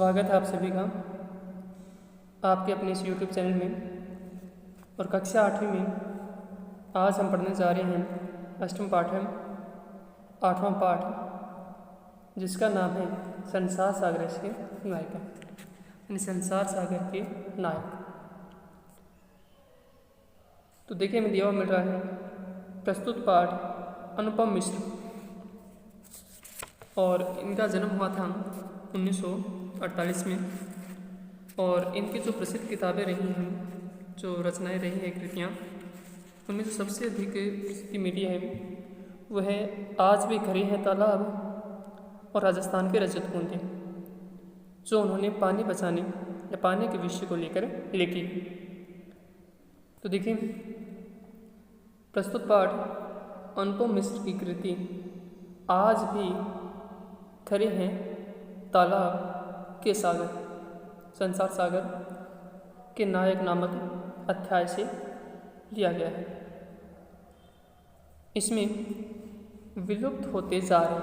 स्वागत है आप सभी का आपके अपने इस YouTube चैनल में। और कक्षा 8वीं में आज हम पढ़ने जा रहे हैं अष्टम पाठम 8वां पाठ, जिसका नाम है संसार सागर के नायक, यानी संसार सागर के नायक। तो देखिए हमें दिया हुआ मिल रहा है प्रस्तुत पाठ अनुपम मिश्र, और इनका जन्म हुआ था 1948 में। और इनकी जो प्रसिद्ध किताबें रही हैं, जो रचनाएं रही हैं, कृतियाँ, उनमें जो सबसे अधिक प्रसिद्धि मिली है वह है आज भी खड़े हैं तालाब और राजस्थान के रजत कुंड, जो उन्होंने पानी बचाने या पानी के विषय को लेकर लिखी। तो देखिए प्रस्तुत पाठ अनुपम मिश्र की कृति आज भी खड़े हैं तालाब के सागर, संसार सागर के नायक नामक अध्याय से लिया गया है। इसमें विलुप्त होते जा रहे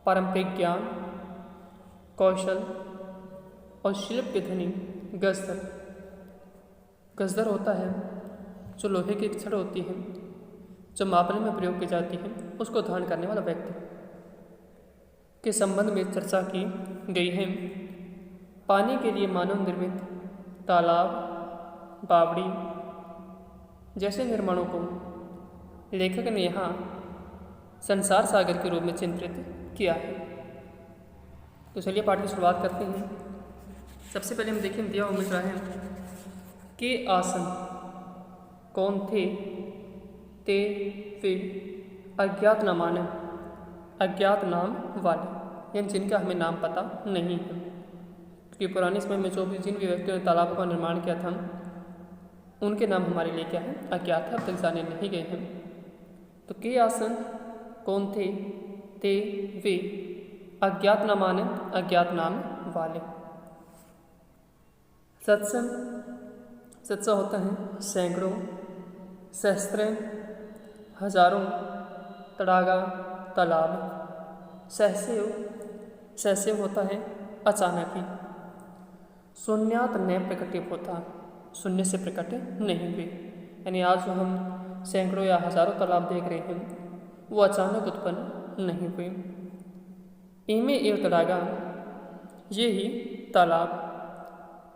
पारंपरिक ज्ञान, कौशल और शिल्प के धनी गजदर होता है जो लोहे की छड़ होती है, जो मापने में प्रयोग की जाती है, उसको धारण करने वाला व्यक्ति के संबंध में चर्चा की गई है। पानी के लिए मानव निर्मित तालाब, बावड़ी जैसे निर्माणों को लेखक ने यहाँ संसार सागर के रूप में चित्रित किया है। तो चलिए पाठ की शुरुआत करते हैं। सबसे पहले हम देखें दिया हुआ मिल रहा है के आसन कौन थे ते वे अज्ञात नामाने, अज्ञात नाम वाले, यानी जिनका हमें नाम पता नहीं है। क्योंकि पुराने समय में जो भी जिन भी व्यक्तियों ने तालाबों का निर्माण किया था उनके नाम हमारे लिए क्या है, अज्ञात है, अब तक जाने नहीं गए हैं। तो के आसन कौन थे ते वे अज्ञात नामाने, अज्ञात नाम वाले। सत्संग होता है सैकड़ों, सहस्त्र हजारों, तड़ागा तालाब। सहसेव होता है अचानक ही, शून्यात न प्रकटित होता, शून्य से प्रकट नहीं हुए। यानी आज जो हम सैकड़ों या हजारों तालाब देख रहे हैं वो अचानक उत्पन्न नहीं हुए। इमे एव तड़ागा, ये ही तालाब,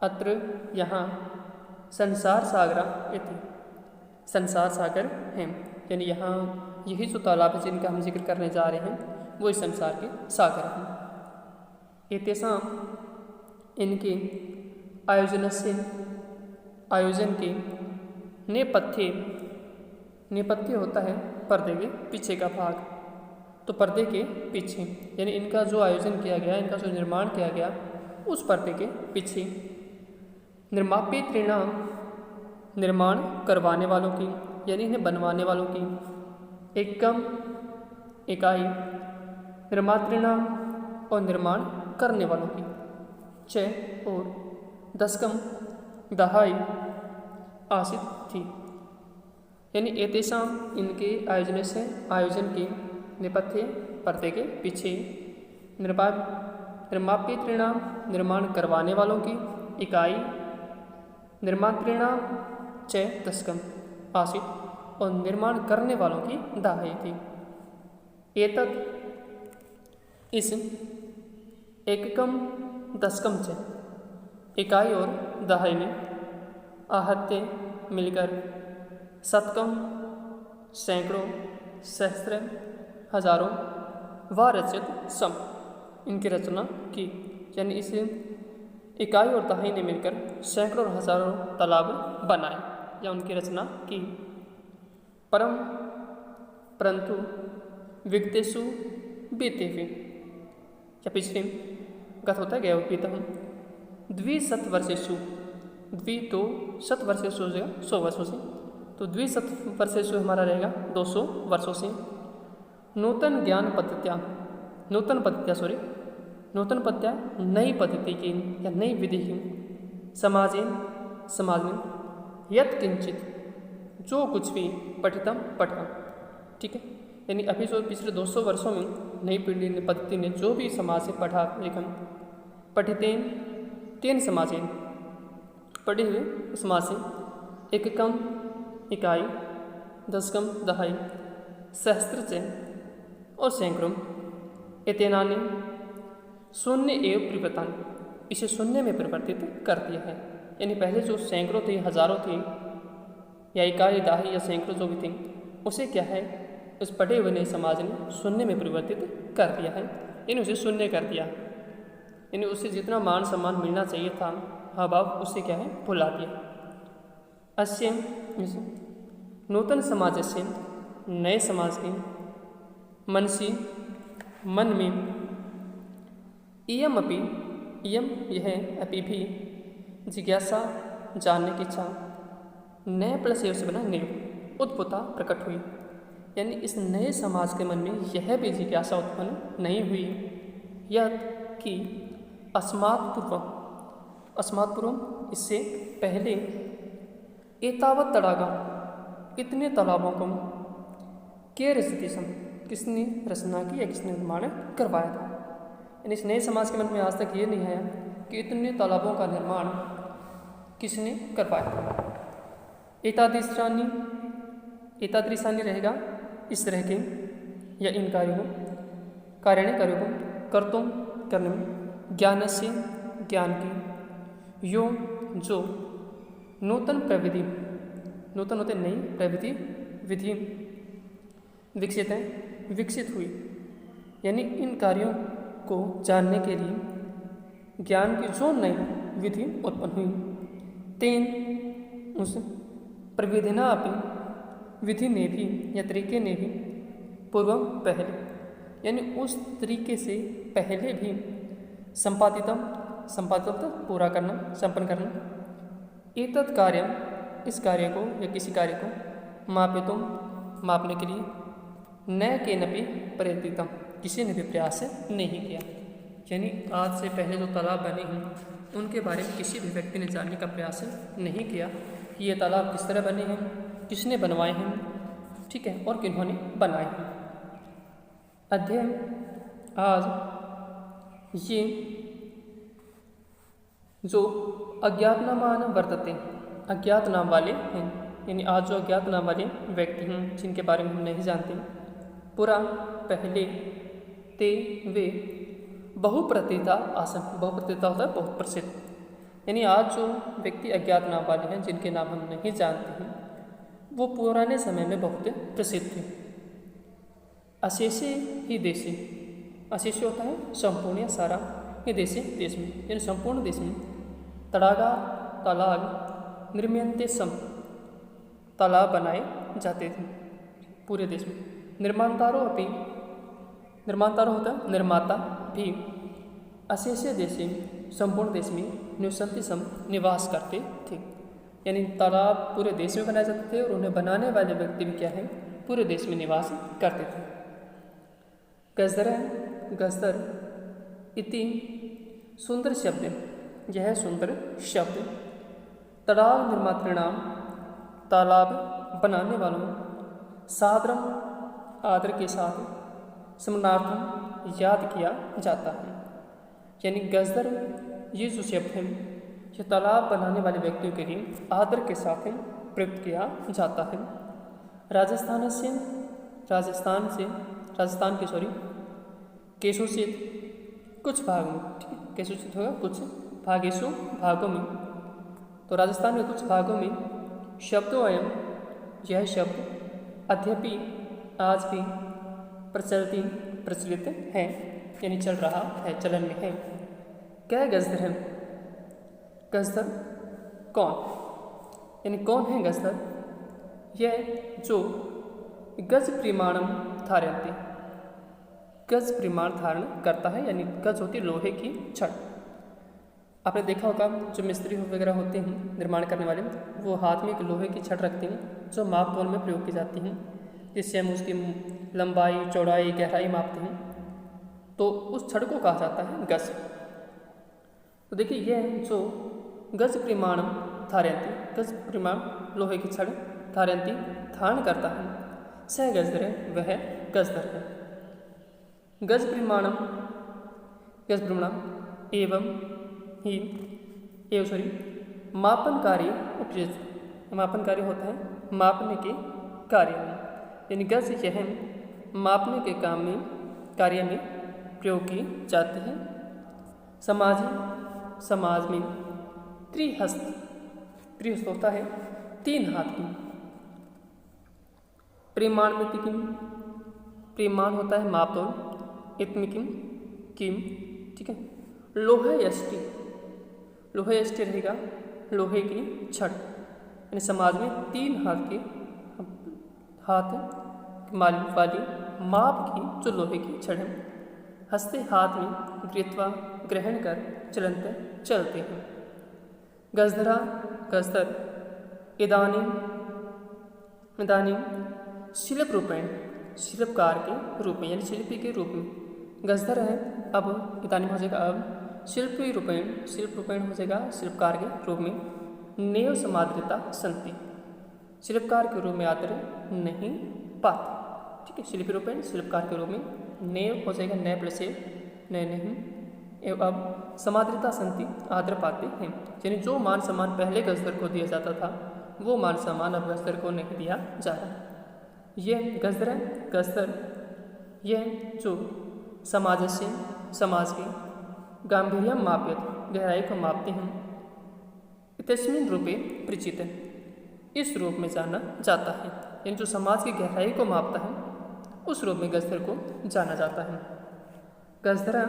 अत्र यहाँ संसार सागरा इति, संसार सागर हैं। यानी यहाँ यही जो तालाब है जिनका हम जिक्र करने जा रहे हैं वो इस संसार के सागर हैं। एतेषां, इनके आयोजन के नेपथ्य होता है पर्दे के पीछे का भाग। तो पर्दे के पीछे यानी इनका जो आयोजन किया गया, इनका जो निर्माण किया गया उस पर्दे के पीछे। निर्मापितॄणां, निर्माण करवाने वालों की यानी इन्हें बनवाने वालों की। एकम, इकाई। निर्मातृणां, और निर्माण करने वालों की। च, और दशकम, दहाई आसित थी। यानी एतेषां, इनके आयोजन के नेपथ्य पर्दे के पीछे। निर्मापितॄणां, निर्माण करवाने वालों की इकाई। निर्मातॄणां च दशकम आसित, और निर्माण करने वालों की दहाई थी। एतत्, इस, एककम दशकम च, इकाई और दहाई में, आहत्य मिलकर, शतकम सैकड़ों, सहस्त्र हजारों, व रचित सम, इनकी रचना की। यानी इस इकाई और दहाई ने मिलकर सैकड़ों और हजारों तालाब बनाए या उनकी रचना की। परंतु विगतेषु बीते हुए, या पिछले गत होता है गया बीता हूँ, द्विशतवर्षेषु, द्वि तो शतवर्षेषु हो जाएगा 100 वर्षों से, तो द्विशतवर्षेषु हमारा रहेगा 200 वर्षों से। नूतन पद्धतियाँ नई पद्धति की या नई विधि की। समाज में यत् किंचित, जो कुछ भी पठितम, ठीक है। यानी अभी जो पिछले 200 वर्षों में नई पीढ़ी ने, पद्धति ने जो भी समाज से पढ़ा लिखा पठितेन तेन समाजेन, पढ़े हुए समाज से, एककम इकाई, दशकम दहाई, सहस्त्र से और सैकड़ों, एतेनानि शून्य एवं परिवर्तन, इसे शून्य में परिवर्तित कर दिया है। यानी पहले जो सैकड़ों थे, हजारों थे, या इकाई दहाई या सैकड़ों जो भी थे, उसे क्या है उस पढ़े हुए नए समाज ने शून्य में परिवर्तित कर दिया है, यानी उसे शून्य कर दिया, यानी उसे जितना मान सम्मान मिलना चाहिए था भाव उससे क्या है भुला दिया। अस्य नूतन समाज से, नए समाज के मनसी, मन में, इयम अपि, इयम यह अपि भी, जिज्ञासा जानने की इच्छा, नए प्लस से बना नेव, उत्पुता प्रकट हुई। यानी इस नए समाज के मन में यह भी जिज्ञासा उत्पन्न नहीं हुई यह कि अस्मात् पूर्व, इससे पहले, एतावत तड़ागा, इतने तालाबों को, के रचतिसम, किसने रचना की या किसने निर्माण करवाया था। यानी इस नए समाज के मन में आज तक ये नहीं आया कि इतने तालाबों का निर्माण किसने करवाया था। एतादृशानी रहेगा इस तरह के या इन कार्यों को, कार्यों को कर्तुम करने में, ज्ञान से ज्ञान की, यो जो नूतन प्रविधि, नूतन होते नई प्रविधि विधि विकसित है, विकसित हुई, यानी इन कार्यों को जानने के लिए ज्ञान की जो नई विधि उत्पन्न हुई, तेन उस प्रविधिना अपनी, विधि ने भी या तरीके ने भी, पूर्व पहले, यानी उस तरीके से पहले भी, संपादित पूरा करना, संपन्न करना, एतत् कार्यम, इस कार्य को या किसी कार्य को, मापितुम, मापने के लिए, न केनपि प्रयत्नितम, किसी ने भी प्रयास नहीं किया। यानी आज से पहले जो तालाब बने हैं उनके बारे में किसी भी व्यक्ति ने जानने का प्रयास नहीं किया कि ये तालाब किस तरह बने हैं, किसने बनवाए हैं, ठीक है, और किन्होंने बनाए हैं। अध्ययन आज ये जो अज्ञात नामान वर्तते, अज्ञात नाम वाले हैं, यानी आज जो अज्ञात नाम वाले व्यक्ति हैं जिनके बारे में हम नहीं जानते, पुरा पहले, ते वे बहुप्रतीता आसन, बहुप्रतीता होता है बहुत प्रसिद्ध, यानी आज जो व्यक्ति अज्ञात नाम वाले हैं जिनके नाम हम नहीं जानते हैं वो पुराने समय में बहुत प्रसिद्ध थे। अशेषे ही देशे, अशेष होता है संपूर्ण या सारा, ये देशे देश में, यानी संपूर्ण देश में, तड़ागा तालाब, निर्मयंते सम, तालाब बनाए जाते थे पूरे देश में। निर्माणतारो अपनी, निर्माणतारो होता है निर्माता भी, अशेषे देशे, संपूर्ण देश में, निवसंति सम, निवास करते थे, यानी तालाब पूरे देश में बनाए जाते थे और उन्हें बनाने वाले व्यक्ति भी क्या है पूरे देश में निवास करते थे। गजदर, गजदर इति सुंदर शब्द, यह सुंदर शब्द, तालाब निर्मातृणाम, तालाब बनाने वालों, सादरम, आदर के साथ, स्मरणार्थम, याद किया जाता है। यानी गजदर ये जो शब्द है ये तालाब बनाने वाले व्यक्तियों के लिए आदर के साथ प्रयुक्त किया जाता है। राजस्थान से, राजस्थान के केशोचित कुछ भागों में, ठीक है, केशोचित होगा कुछ भागेशु, भागों में, तो राजस्थान के कुछ भागों में शब्दों अयम, यह शब्द अद्यपि आज भी प्रचलित है, यानी चल रहा है, चलन में है। क्या गजदर है? गजदर कौन, यानी कौन है गजदर? यह जो गज परिमाणम धारयते, गज परिमाण धारण करता है, यानी गज होती है लोहे की छड़। आपने देखा होगा जो मिस्त्री वगैरह होते हैं निर्माण करने वाले, वो हाथ में एक लोहे की छड़ रखते हैं जो माप तौल में प्रयोग की जाती हैं, जिससे हम उसकी लंबाई, चौड़ाई, गहराई मापते हैं, तो उस छड़ को कहा जाता है गज। तो देखिए यह जो गज परिमाणम धारयन्ति, गज परिमाण लोहे की छड़ धारयन्ति धारण करता है, सह गजदर है, वह गजदर है। गज परिमाणम एवं ही मापनकारी उपयुक्त। मापनकारी होता है मापने के कार्य में, यानी गज यह मापने के काम में कार्य में प्रयोग की जाती है। समाज में त्रिहस्त होता है 3 हाथ की। परिमाण में परिमाण होता है मापतोल। इत्मिकिम किम, ठीक है। लोहे यष्टि रहेगा लोहे की छड़, यानी समाज में 3 हाथ वाली माप की जो लोहे की छड़ है। हस्ते हाथ में गृहीत्वा ग्रहण कर चलते हैं। गजधर इदानीम शिल्पकार के रूप में, यानी शिल्पी के रूप में गजधर है। अब इदानीम हो जाएगा अब शिल्प रूपेण हो जाएगा शिल्पकार के रूप में। नेव समाद्रिता संति, शिल्पकार के रूप में आदर नहीं पाते, ठीक है। शिल्पी रूपेण शिल्पकार के रूप में। नेव हो जाएगा नए प्लस नए नहीं। एवं अब समाद्रिता संति आदर पाते हैं, यानी जो मान सम्मान पहले गजधर को दिया जाता था वो मान सम्मान अब गजधर को नहीं दिया जा रहा। यह गजधर यह जो समाज के गांभीर्यम माप्यत गहराई को मापते हैं। तस्मिन् रूपे परिचित, इस रूप में जाना जाता है, यानी जो समाज की गहराई को मापता है उस रूप में गजधर को जाना जाता है। गजधर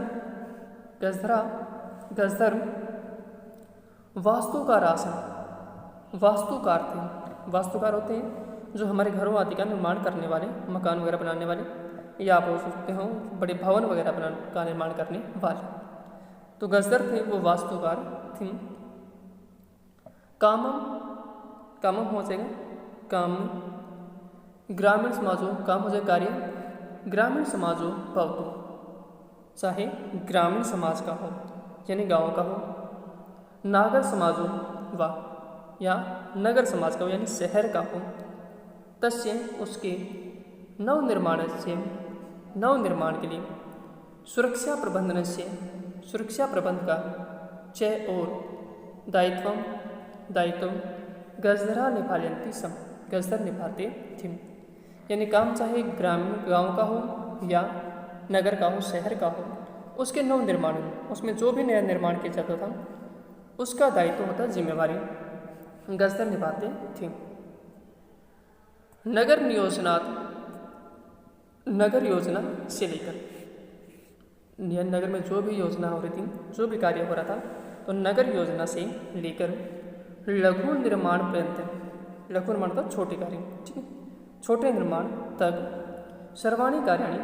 वास्तुकार होते हैं जो हमारे घरों आदि का निर्माण करने वाले, मकान वगैरह बनाने वाले, या आप बोल सकते हो बड़े भवन वगैरह का निर्माण करने वाले। तो गजधर थे वो वास्तुकार थे। कामम हो जाएगा काम, ग्रामीण समाजों काम हो जाएगा कार्य। ग्रामीण समाजों भवतु, चाहे ग्रामीण समाज का हो यानी गांव का हो। नागर समाजों वा, या नगर समाज का हो यानी शहर का हो। तस्य उसके नवनिर्माण के लिए सुरक्षा प्रबंध का चय और दायित्व गजधरा निभायन्ति सम, गजधर निभाते थे। यानी काम चाहे ग्रामीण गांव का हो या नगर का हो, शहर का हो, उसके नवनिर्माण में उसमें जो भी नया निर्माण किया जाता था उसका दायित्व होता, जिम्मेवारी गजधर निभाते थे। नगर योजना से लेकर, नगर में जो भी योजना हो रही थी, जो भी कार्य हो रहा था, तो नगर योजना से लेकर लघु निर्माण पर्यंत, लघु निर्माण मतलब छोटे कार्य, ठीक है, छोटे निर्माण तक सर्वाणि कार्याणि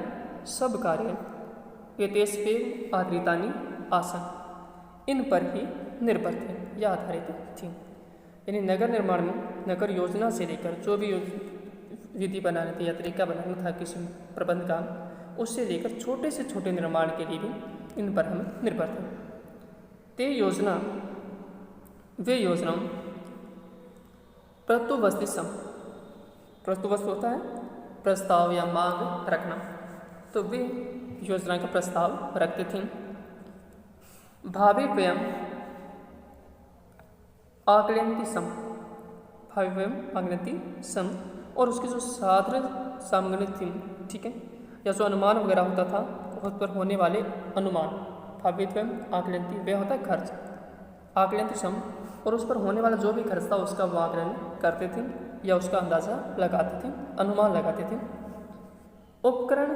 सब कार्य एतेषु आधारितानि आसन्, इन पर ही निर्भर थे या आधारित थी। यानी नगर निर्माण में नगर योजना से लेकर जो भी विधि बनानी थी या तरीका बनाना था किसी प्रबंध का, उससे लेकर छोटे से छोटे निर्माण के लिए भी इन पर हम निर्भर थे। वे योजना प्रस्तुवस्तु होता है प्रस्ताव या मांग रखना, तो वे योजना का प्रस्ताव रखते थे। भावी व्यय आकलनती सम, और उसकी जो साधारण सामग्री थी, ठीक है, या जो अनुमान वगैरह होता था उस पर होने वाले अनुमान, भावित्व आकलनती वह होता है खर्च, आकलनती सम, और उस पर होने वाला जो भी खर्च था उसका आकलन करते थे या उसका अंदाज़ा लगाते थे, अनुमान लगाते थे। उपकरण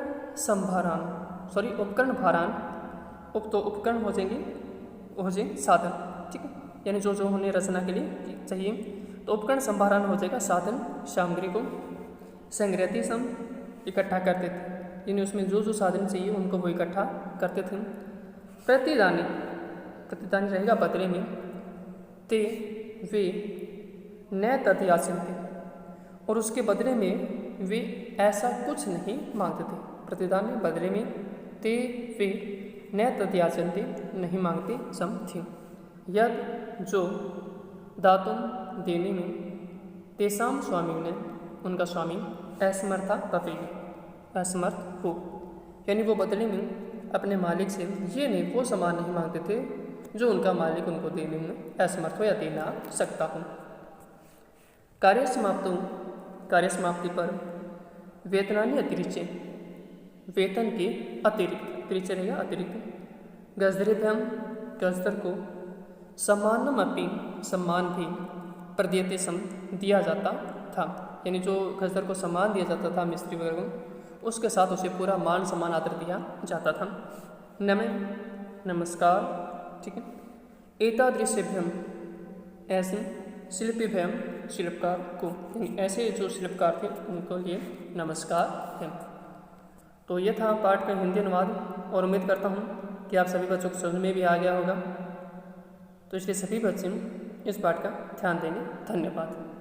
भारान, तो उपकरण हो जाएंगे साधन, ठीक है, यानी जो उन्हें रचना के लिए चाहिए, तो उपकरण संभारण हो जाएगा साधन सामग्री को। संग्रहती सम, इकट्ठा करते थे, यानी उसमें जो साधन चाहिए उनको वो इकट्ठा करते थे। प्रतिदानी रहेगा बदले में, ते वे न तथयाचन थे, और उसके बदले में वे ऐसा कुछ नहीं मांगते थे। प्रतिदान में बदले में, ते वे न तथयाचन थे, नहीं मांगते सम थे। यद जो दातुम देने में, तेसाम स्वामी ने उनका स्वामी असमर्थ हो, यानी वो बदले में अपने मालिक से ये नहीं वो सामान नहीं मांगते थे जो उनका मालिक उनको देने में असमर्थ हो या दे ना सकता हो। कार्य समाप्ति पर वेतनानि अतिरिच्य, वेतन के अतिरिक्त, अतिरिच्य रहेगा अतिरिक्त, गजदरेभ्यम, गजदर को, सम्मानम अपि, सम्मान भी, प्रदीयते सम, दिया जाता था। यानी जो गजदर को सम्मान दिया जाता था मिस्त्री वगैरह को, उसके साथ उसे पूरा मान सम्मान आदर दिया जाता था। नमः, नमस्कार, ठीक है। एतादृशेभ्यम, ऐसे, शिल्पीभ्यम, शिल्पकार को, यानी ऐसे जो शिल्पकार थे उनको लिए नमस्कार है। तो ये था पाठ का हिंदी अनुवाद और उम्मीद करता हूँ कि आप सभी बच्चों को समझ में भी आ गया होगा। तो इसलिए सभी बच्चे इस पाठ का ध्यान देंगे। धन्यवाद।